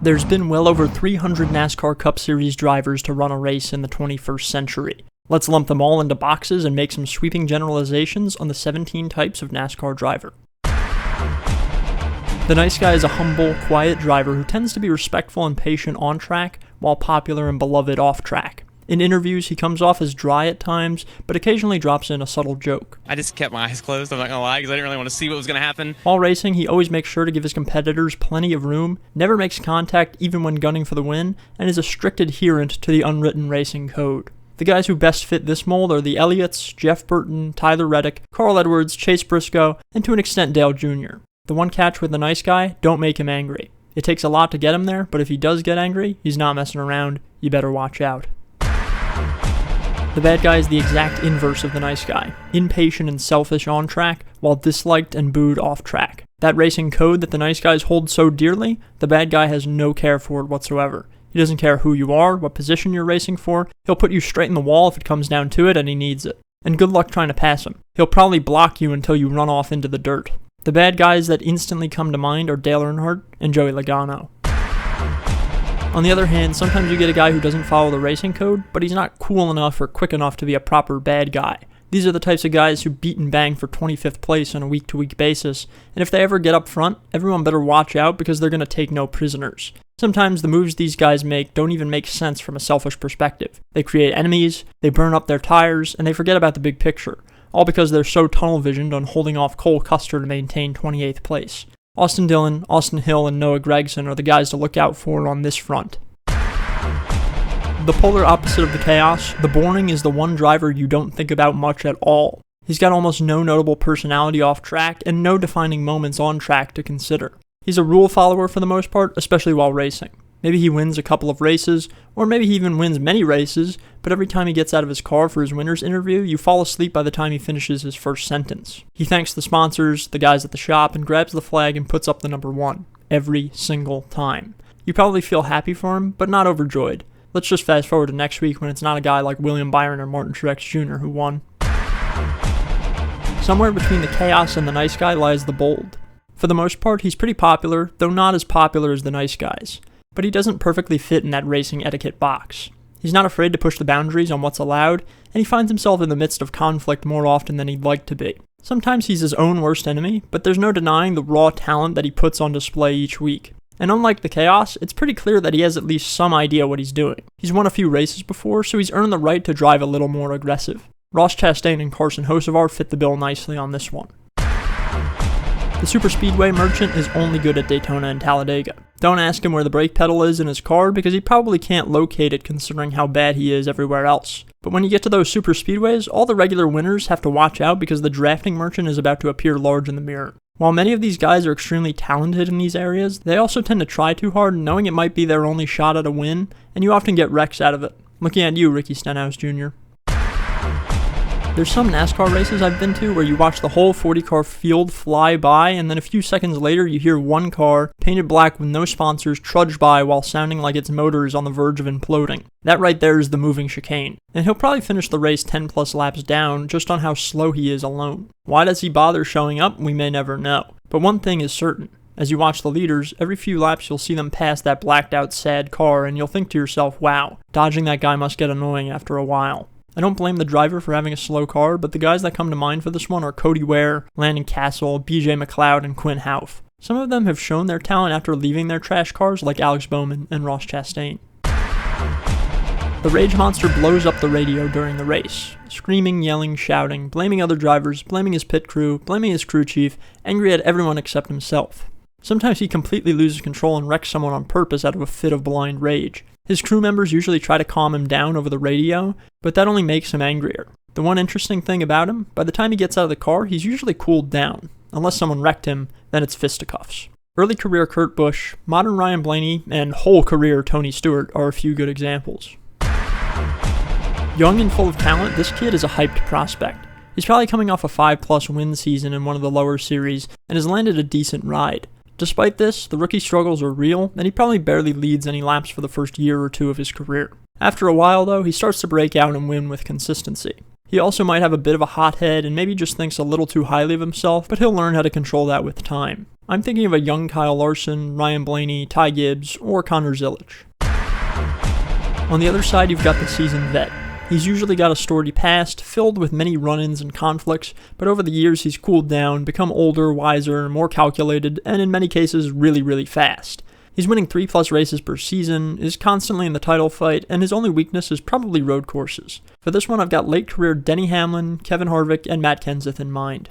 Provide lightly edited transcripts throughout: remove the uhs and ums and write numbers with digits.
There's been well over 300 NASCAR Cup Series drivers to run a race in the 21st century. Let's lump them all into boxes and make some sweeping generalizations on the 17 types of NASCAR driver. The nice guy is a humble, quiet driver who tends to be respectful and patient on track, while popular and beloved off track. In interviews, he comes off as dry at times, but occasionally drops in a subtle joke. I just kept my eyes closed, I'm not gonna lie, because I didn't really want to see what was gonna happen. While racing, he always makes sure to give his competitors plenty of room, never makes contact even when gunning for the win, and is a strict adherent to the unwritten racing code. The guys who best fit this mold are the Elliots, Jeff Burton, Tyler Reddick, Carl Edwards, Chase Briscoe, and to an extent Dale Jr. The one catch with the nice guy, don't make him angry. It takes a lot to get him there, but if he does get angry, he's not messing around. You better watch out. The bad guy is the exact inverse of the nice guy, impatient and selfish on track, while disliked and booed off track. That racing code that the nice guys hold so dearly, the bad guy has no care for it whatsoever. He doesn't care who you are, what position you're racing for, he'll put you straight in the wall if it comes down to it and he needs it. And good luck trying to pass him. He'll probably block you until you run off into the dirt. The bad guys that instantly come to mind are Dale Earnhardt and Joey Logano. On the other hand, sometimes you get a guy who doesn't follow the racing code, but he's not cool enough or quick enough to be a proper bad guy. These are the types of guys who beat and bang for 25th place on a week-to-week basis, and if they ever get up front, everyone better watch out because they're going to take no prisoners. Sometimes the moves these guys make don't even make sense from a selfish perspective. They create enemies, they burn up their tires, and they forget about the big picture, all because they're so tunnel-visioned on holding off Cole Custer to maintain 28th place. Austin Dillon, Austin Hill, and Noah Gragson are the guys to look out for on this front. The polar opposite of the chaos, the boring is the one driver you don't think about much at all. He's got almost no notable personality off track and no defining moments on track to consider. He's a rule follower for the most part, especially while racing. Maybe he wins a couple of races, or maybe he even wins many races, but every time he gets out of his car for his winner's interview, you fall asleep by the time he finishes his first sentence. He thanks the sponsors, the guys at the shop, and grabs the flag and puts up the number 1. Every single time. You probably feel happy for him, but not overjoyed. Let's just fast forward to next week when it's not a guy like William Byron or Martin Truex Jr. who won. Somewhere between the chaos and the nice guy lies the bold. For the most part, he's pretty popular, though not as popular as the nice guys. But he doesn't perfectly fit in that racing etiquette box. He's not afraid to push the boundaries on what's allowed, and he finds himself in the midst of conflict more often than he'd like to be. Sometimes he's his own worst enemy, but there's no denying the raw talent that he puts on display each week. And unlike the chaos, it's pretty clear that he has at least some idea what he's doing. He's won a few races before, so he's earned the right to drive a little more aggressive. Ross Chastain and Carson Hocevar fit the bill nicely on this one. The Superspeedway merchant is only good at Daytona and Talladega. Don't ask him where the brake pedal is in his car because he probably can't locate it considering how bad he is everywhere else. But when you get to those Superspeedways, all the regular winners have to watch out because the drafting merchant is about to appear large in the mirror. While many of these guys are extremely talented in these areas, they also tend to try too hard knowing it might be their only shot at a win, and you often get wrecks out of it. Looking at you, Ricky Stenhouse Jr. There's some NASCAR races I've been to where you watch the whole 40-car field fly by, and then a few seconds later you hear one car, painted black with no sponsors, trudge by while sounding like its motor is on the verge of imploding. That right there is the Moving Chicane, and he'll probably finish the race 10 plus laps down just on how slow he is alone. Why does he bother showing up? We may never know. But one thing is certain. As you watch the leaders, every few laps you'll see them pass that blacked out sad car, and you'll think to yourself, wow, dodging that guy must get annoying after a while. I don't blame the driver for having a slow car, but the guys that come to mind for this one are Cody Ware, Landon Castle, BJ McLeod, and Quinn Houff. Some of them have shown their talent after leaving their trash cars like Alex Bowman and Ross Chastain. The Rage Monster blows up the radio during the race, screaming, yelling, shouting, blaming other drivers, blaming his pit crew, blaming his crew chief, angry at everyone except himself. Sometimes he completely loses control and wrecks someone on purpose out of a fit of blind rage. His crew members usually try to calm him down over the radio, but that only makes him angrier. The one interesting thing about him, by the time he gets out of the car, he's usually cooled down. Unless someone wrecked him, then it's fisticuffs. Early career Kurt Busch, modern Ryan Blaney, and whole career Tony Stewart are a few good examples. Young and full of talent, this kid is a hyped prospect. He's probably coming off a 5+ win season in one of the lower series, and has landed a decent ride. Despite this, the rookie struggles are real, and he probably barely leads any laps for the first year or two of his career. After a while, though, he starts to break out and win with consistency. He also might have a bit of a hot head and maybe just thinks a little too highly of himself, but he'll learn how to control that with time. I'm thinking of a young Kyle Larson, Ryan Blaney, Ty Gibbs, or Connor Zilic. On the other side, you've got the seasoned vet. He's usually got a storied past, filled with many run-ins and conflicts, but over the years he's cooled down, become older, wiser, more calculated, and in many cases really fast. He's winning 3+ races per season, is constantly in the title fight, and his only weakness is probably road courses. For this one, I've got late career Denny Hamlin, Kevin Harvick, and Matt Kenseth in mind.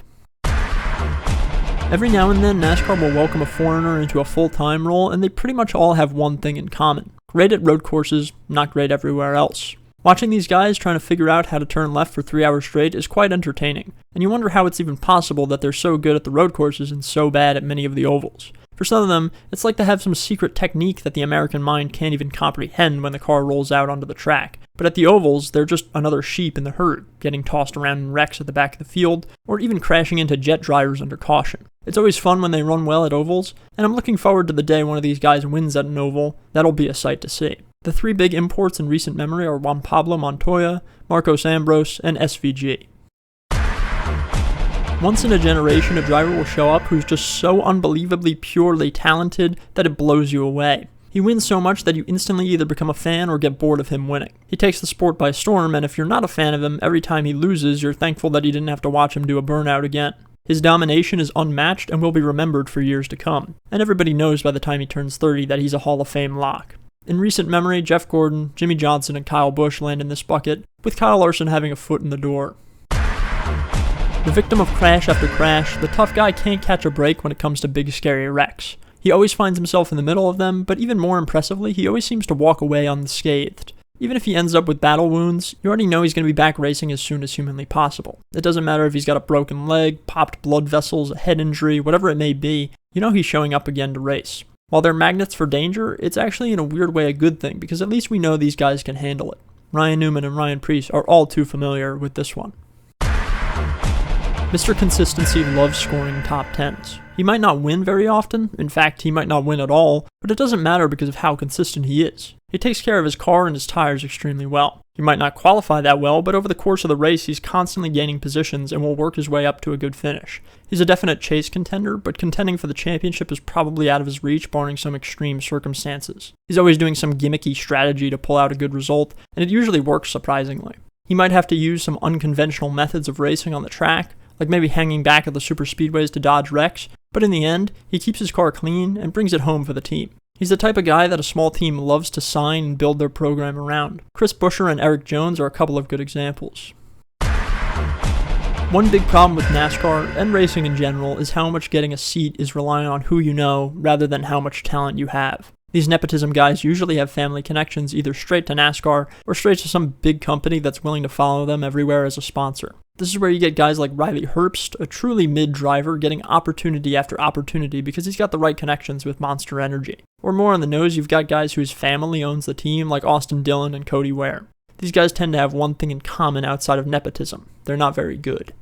Every now and then, NASCAR will welcome a foreigner into a full-time role, and they pretty much all have one thing in common. Great at road courses, not great everywhere else. Watching these guys trying to figure out how to turn left for 3 hours straight is quite entertaining, and you wonder how it's even possible that they're so good at the road courses and so bad at many of the ovals. For some of them, it's like they have some secret technique that the American mind can't even comprehend when the car rolls out onto the track. But at the ovals, they're just another sheep in the herd, getting tossed around in wrecks at the back of the field, or even crashing into jet drivers under caution. It's always fun when they run well at ovals, and I'm looking forward to the day one of these guys wins at an oval. That'll be a sight to see. The 3 big imports in recent memory are Juan Pablo Montoya, Marcos Ambrose, and SVG. Once in a generation, a driver will show up who's just so unbelievably purely talented that it blows you away. He wins so much that you instantly either become a fan or get bored of him winning. He takes the sport by storm, and if you're not a fan of him, every time he loses, you're thankful that he didn't have to watch him do a burnout again. His domination is unmatched and will be remembered for years to come, and everybody knows by the time he turns 30 that he's a Hall of Fame lock. In recent memory, Jeff Gordon, Jimmy Johnson, and Kyle Busch land in this bucket, with Kyle Larson having a foot in the door. The victim of crash after crash, the tough guy can't catch a break when it comes to big scary wrecks. He always finds himself in the middle of them, but even more impressively, he always seems to walk away unscathed. Even if he ends up with battle wounds, you already know he's going to be back racing as soon as humanly possible. It doesn't matter if he's got a broken leg, popped blood vessels, a head injury, whatever it may be, you know he's showing up again to race. While they're magnets for danger, it's actually in a weird way a good thing, because at least we know these guys can handle it. Ryan Newman and Ryan Preece are all too familiar with this one. Mr. Consistency loves scoring top 10s. He might not win very often, in fact he might not win at all, but it doesn't matter because of how consistent he is. He takes care of his car and his tires extremely well. He might not qualify that well, but over the course of the race he's constantly gaining positions and will work his way up to a good finish. He's a definite chase contender, but contending for the championship is probably out of his reach barring some extreme circumstances. He's always doing some gimmicky strategy to pull out a good result, and it usually works surprisingly. He might have to use some unconventional methods of racing on the track, like maybe hanging back at the Superspeedways to dodge wrecks, but in the end, he keeps his car clean and brings it home for the team. He's the type of guy that a small team loves to sign and build their program around. Chris Buescher and Eric Jones are a couple of good examples. One big problem with NASCAR, and racing in general, is how much getting a seat is relying on who you know rather than how much talent you have. These nepotism guys usually have family connections either straight to NASCAR or straight to some big company that's willing to follow them everywhere as a sponsor. This is where you get guys like Riley Herbst, a truly mid-driver, getting opportunity after opportunity because he's got the right connections with Monster Energy. Or more on the nose, you've got guys whose family owns the team like Austin Dillon and Cody Ware. These guys tend to have one thing in common outside of nepotism. They're not very good.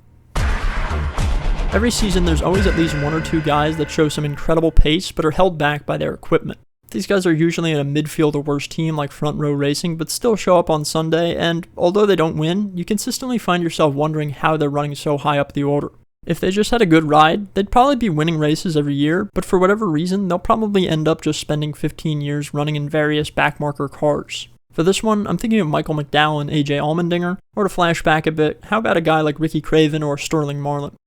Every season there's always at least 1 or 2 guys that show some incredible pace but are held back by their equipment. These guys are usually in a midfield or worse team like Front Row Racing, but still show up on Sunday, and although they don't win, you consistently find yourself wondering how they're running so high up the order. If they just had a good ride, they'd probably be winning races every year, but for whatever reason, they'll probably end up just spending 15 years running in various backmarker cars. For this one, I'm thinking of Michael McDowell and AJ Allmendinger, or to flash back a bit, how about a guy like Ricky Craven or Sterling Marlin?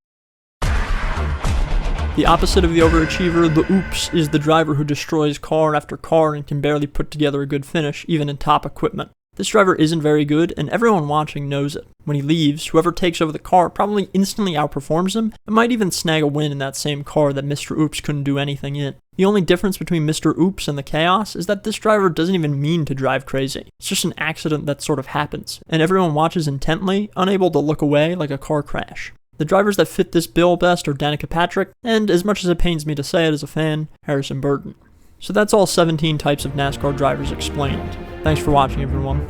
The opposite of the overachiever, the oops, is the driver who destroys car after car and can barely put together a good finish, even in top equipment. This driver isn't very good, and everyone watching knows it. When he leaves, whoever takes over the car probably instantly outperforms him, and might even snag a win in that same car that Mr. Oops couldn't do anything in. The only difference between Mr. Oops and the chaos is that this driver doesn't even mean to drive crazy. It's just an accident that sort of happens, and everyone watches intently, unable to look away like a car crash. The drivers that fit this bill best are Danica Patrick, and as much as it pains me to say it as a fan, Harrison Burton. So that's all 17 types of NASCAR drivers explained. Thanks for watching, everyone.